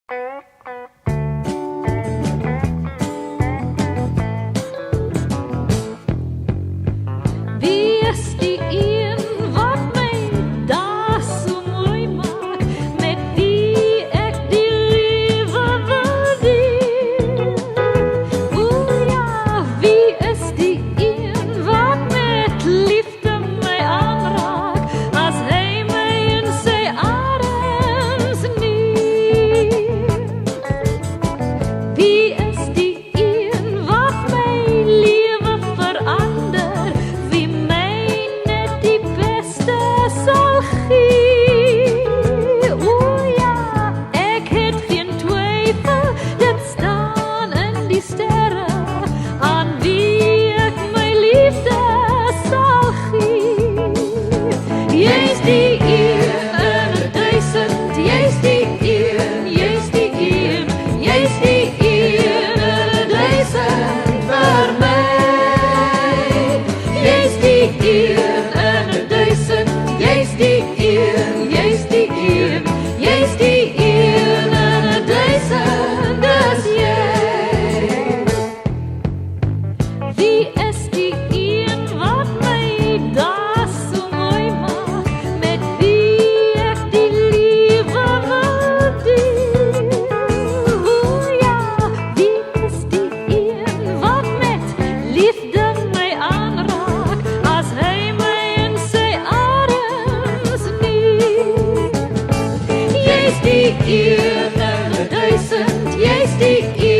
Wie is die een wat my daar so mooi maak, met wie ek die lewe wil deel? O ja, wie is die een wat met liefde my aanraak, as hy my in sy arms neem? Wie is die een wat my lewe verander, wie my net die beste sal gee? O ja, ek het geen twyfel, dit staan in die sterre, aan wie ek my liefde sal gee. Jy's die een in 1000, jy's die een, jy's die een, jy's die een in 1000 vir my. Jy's die een in 1000, jy's die een, jy's die een, jy's die een in 1000, dis jy. Wie is die een wat my daar so mooi maak, met wie ek die lewe wil deel? O ja, wie is die een wat met liefde my aanraak, as hy my in sy arms neem? Jy's die een in 1000, jy's die een.